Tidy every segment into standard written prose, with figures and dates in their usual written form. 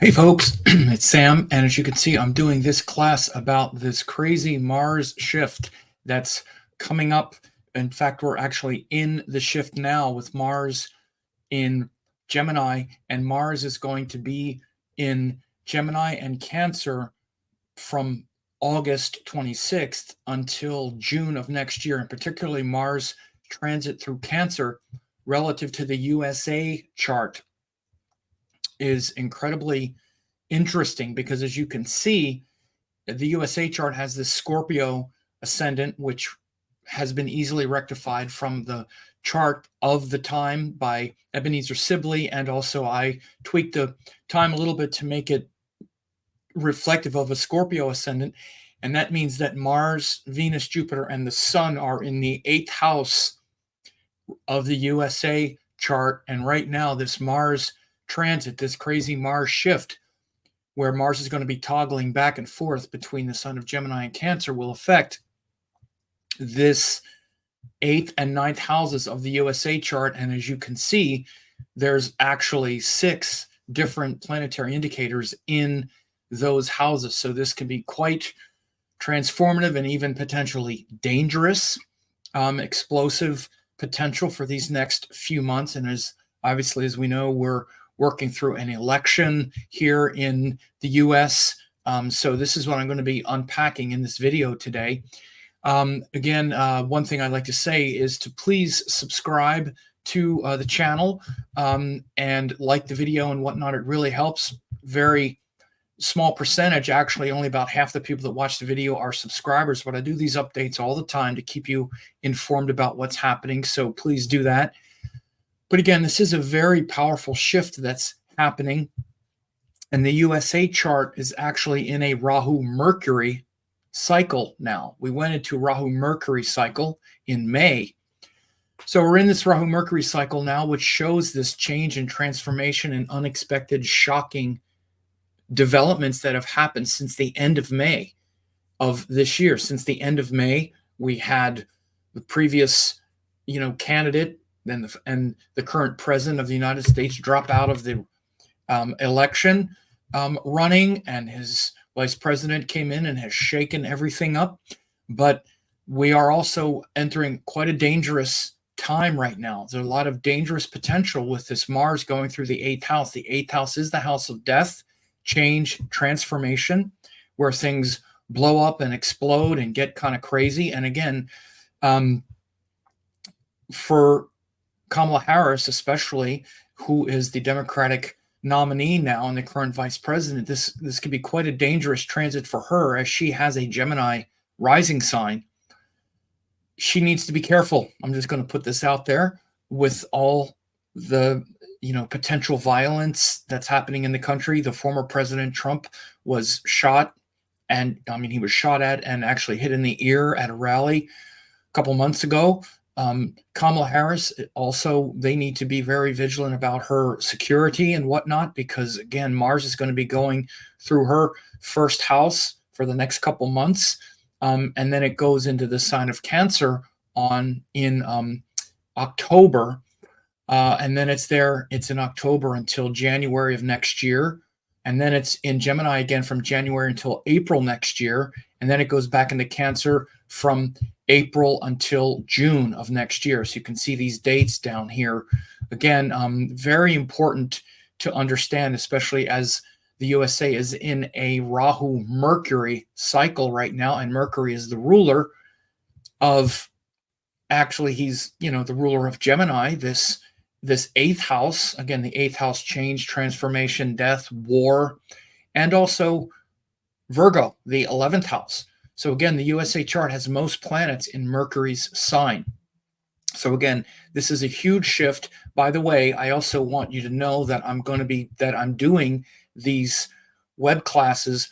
Hey folks, it's Sam, and as you can see, I'm doing this class about this crazy Mars shift that's coming up. In fact, we're actually in the shift now with Mars in Gemini, and Mars is going to be in Gemini and Cancer from August 26th until June of next year, and particularly Mars transit through Cancer relative to the USA chart is incredibly interesting because, as you can see, the USA chart has this Scorpio ascendant, which has been easily rectified from the chart of the time by Ebenezer Sibley. And also, I tweaked the time a little bit to make it reflective of a Scorpio ascendant. And that means that Mars, Venus, Jupiter, and the Sun are in the 8th house of the USA chart. And right now, this Mars transit, this crazy Mars shift, where Mars is going to be toggling back and forth between the Sun of Gemini and Cancer, will affect this 8th and 9th houses of the USA chart. And as you can see, there's actually 6 different planetary indicators in those houses. So this can be quite transformative and even potentially dangerous, explosive potential for these next few months. And as obviously, as we know, we're working through an election here in the US. So this is what I'm going to be unpacking in this video today. Again, one thing I'd like to say is to please subscribe to the channel and like the video and whatnot. It really helps. Very small percentage, actually only about half the people that watch the video are subscribers, but I do these updates all the time to keep you informed about what's happening. So please do that. But again, this is a very powerful shift that's happening. And the USA chart is actually in a Rahu Mercury cycle now. We went into Rahu Mercury cycle in May. So we're in this Rahu Mercury cycle now, which shows this change and transformation and unexpected, shocking developments that have happened since the end of May of this year. Since the end of May, we had the previous, candidate and the current president of the United States drop out of the election running, and his vice president came in and has shaken everything up. But we are also entering quite a dangerous time right now. There's a lot of dangerous potential with this Mars going through the 8th house. The 8th house is the house of death, change, transformation, where things blow up and explode and get kind of crazy. And again, for Kamala Harris, especially, who is the Democratic nominee now and the current vice president, this could be quite a dangerous transit for her, as she has a Gemini rising sign. She needs to be careful. I'm just going to put this out there with all the potential violence that's happening in the country. The former President Trump was shot, and he was shot at and actually hit in the ear at a rally a couple months ago. Kamala Harris, also, they need to be very vigilant about her security and whatnot, because again, Mars is going to be going through her first house for the next couple months. And then it goes into the sign of Cancer in October. And then it's in October until January of next year. And then it's in Gemini again from January until April next year. And then it goes back into Cancer from April until June of next year. So you can see these dates down here. Again, very important to understand, especially as the USA is in a Rahu Mercury cycle right now. And Mercury is the ruler of, actually, he's, the ruler of Gemini, this 8th house. Again, the 8th house, change, transformation, death, war, and also Virgo, the 11th house. So again, the USA chart has most planets in Mercury's sign. So again, this is a huge shift. By the way, I also want you to know that I'm doing these web classes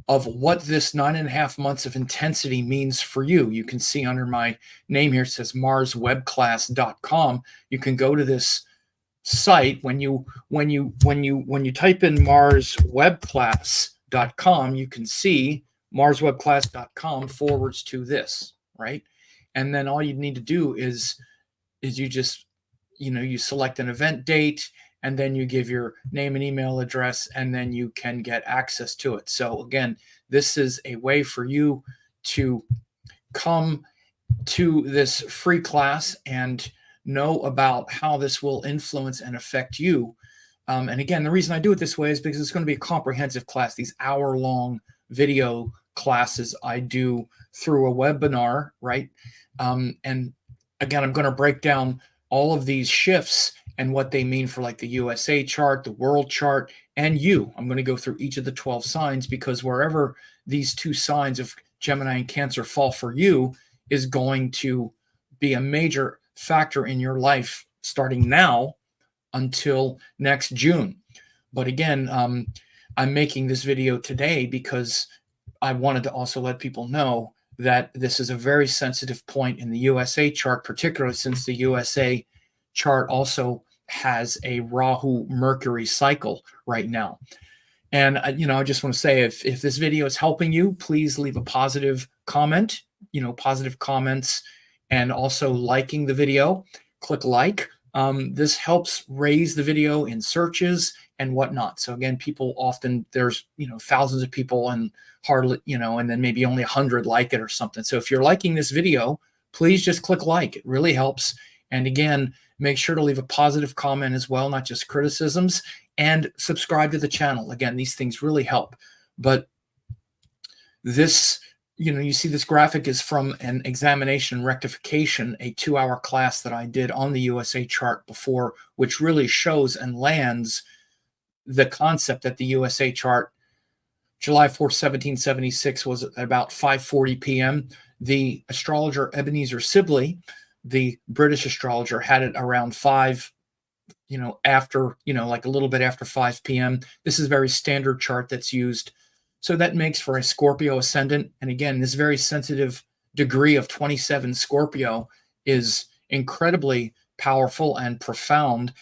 of what this 9.5 months of intensity means for you. You can see under my name here, it says marswebclass.com. You can go to this site. When you type in marswebclass.com, you can see marswebclass.com forwards to this, right? And then all you need to do is you just, you select an event date and then you give your name and email address, and then you can get access to it. So again, this is a way for you to come to this free class and know about how this will influence and affect you. And again, the reason I do it this way is because it's going to be a comprehensive class. These hour-long video classes I do through a webinar, right? And again, I'm going to break down all of these shifts and what they mean for like the USA chart, the world chart, and you. I'm going to go through each of the 12 signs, because wherever these two signs of Gemini and Cancer fall for you is going to be a major factor in your life starting now until next June. But again, I'm making this video today because I wanted to also let people know that this is a very sensitive point in the USA chart, particularly since the USA chart also has a Rahu Mercury cycle right now. And I just want to say, if this video is helping you, please leave a positive comment, positive comments, and also liking the video. Click like. This helps raise the video in searches and whatnot. So again, people often, there's, thousands of people and hardly, and then maybe only 100 like it or something. So if you're liking this video, please just click like. It really helps. And again, make sure to leave a positive comment as well, not just criticisms, and subscribe to the channel. Again, these things really help. But this, you see this graphic is from an examination rectification, a 2-hour class that I did on the USA chart before, which really shows and lands the concept that the USA chart, July 4th, 1776, was at about 5:40 p.m. The astrologer Ebenezer Sibley, the British astrologer, had it around 5, after, like a little bit after 5 p.m. This is a very standard chart that's used. So that makes for a Scorpio ascendant. And again, this very sensitive degree of 27 Scorpio is incredibly powerful and profound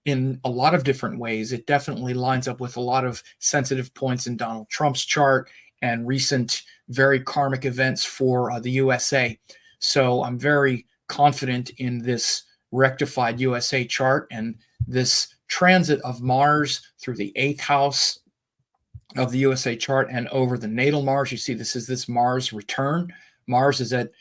in a lot of different ways. It definitely lines up with a lot of sensitive points in Donald Trump's chart and recent very karmic events for the USA. So I'm very confident in this rectified USA chart, and this transit of Mars through the 8th house of the USA chart and over the natal Mars. You see, this is this Mars return. Mars is at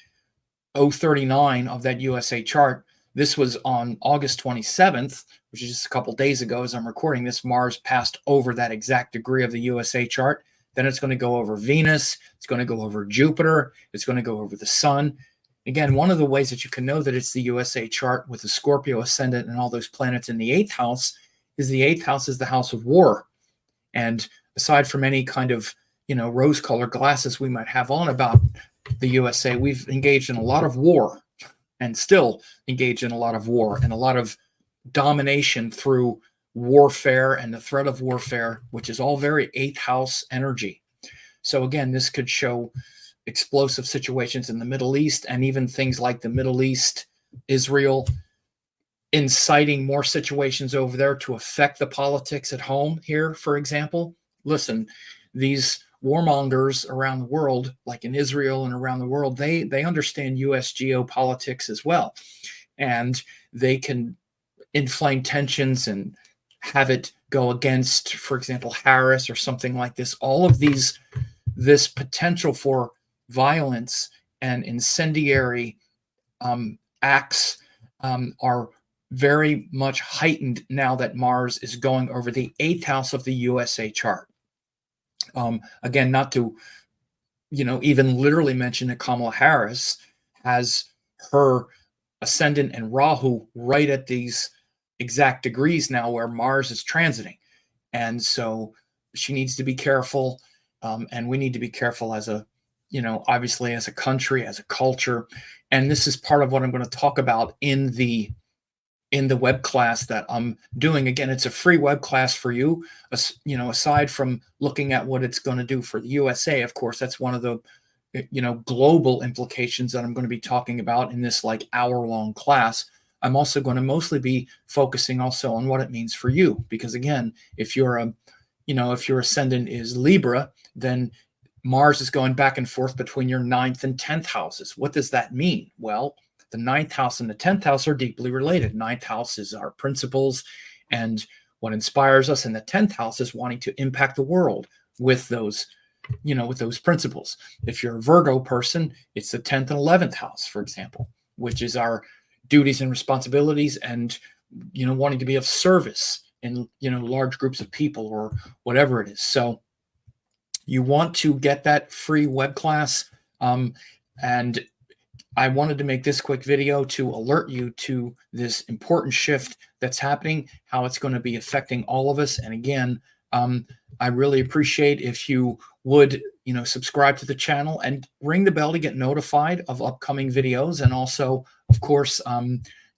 039 of that USA chart. This was on August 27th, which is just a couple days ago as I'm recording this. Mars passed over that exact degree of the USA chart. Then it's going to go over Venus. It's going to go over Jupiter. It's going to go over the sun. Again, one of the ways that you can know that it's the USA chart with the Scorpio ascendant and all those planets in the 8th house is the 8th house is the house of war. And aside from any kind of, rose-colored glasses we might have on about the USA, we've engaged in a lot of war and still engage in a lot of war and a lot of domination through warfare and the threat of warfare, which is all very 8th house energy. So again, this could show explosive situations in the Middle East, and even things like the Middle East, Israel, inciting more situations over there to affect the politics at home here, for example. Listen, these warmongers around the world, like in Israel and around the world, they understand U.S. geopolitics as well. And they can inflame tensions and have it go against, for example, Harris or something like this. All of this potential for violence and incendiary acts are very much heightened now that Mars is going over the 8th house of the USA chart. Again, not to, even literally mention that Kamala Harris has her ascendant and Rahu right at these exact degrees now where Mars is transiting. And so she needs to be careful. And we need to be careful as a, obviously as a country, as a culture. And this is part of what I'm going to talk about in the web class that I'm doing. Again, it's a free web class for you. Aside from looking at what it's going to do for the USA, of course, that's one of the, global implications that I'm going to be talking about in this like hour-long class. I'm also going to mostly be focusing also on what it means for you, because again, if your ascendant is Libra, then Mars is going back and forth between your 9th and 10th houses. What does that mean? Well, the 9th house and the 10th house are deeply related. 9th house is our principles And what inspires us in the 10th house is wanting to impact the world with those, with those principles. If you're a Virgo person, it's the 10th and 11th house, for example, which is our duties and responsibilities and, wanting to be of service in, large groups of people or whatever it is. So you want to get that free web class. And I wanted to make this quick video to alert you to this important shift that's happening, how it's going to be affecting all of us. And again, I really appreciate if you would, subscribe to the channel and ring the bell to get notified of upcoming videos. And also, of course,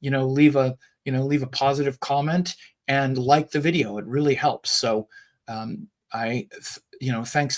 leave a positive comment and like the video. It really helps. So thanks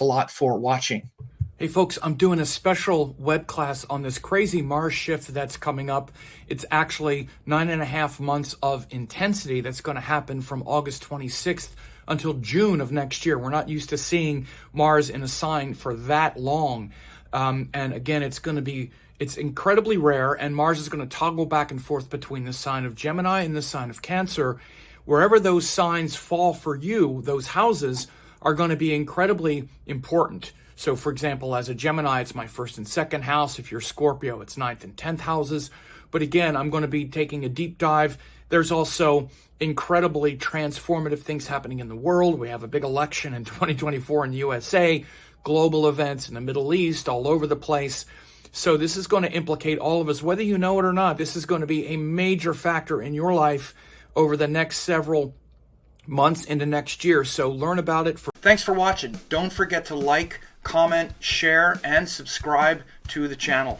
a lot for watching. Hey folks, I'm doing a special web class on this crazy Mars shift that's coming up. It's actually 9.5 months of intensity that's going to happen from August 26th until June of next year. We're not used to seeing Mars in a sign for that long. And again, it's incredibly rare, and Mars is going to toggle back and forth between the sign of Gemini and the sign of Cancer. Wherever those signs fall for you, those houses are going to be incredibly important. So for example, as a Gemini, it's my 1st and 2nd house. If you're Scorpio, it's 9th and 10th houses. But again, I'm going to be taking a deep dive. There's also incredibly transformative things happening in the world. We have a big election in 2024 in the USA, global events in the Middle East, all over the place. So this is going to implicate all of us, whether you know it or not. This is going to be a major factor in your life over the next several months into next year. So learn about it. Thanks for watching. Don't forget to like, comment, share, and subscribe to the channel.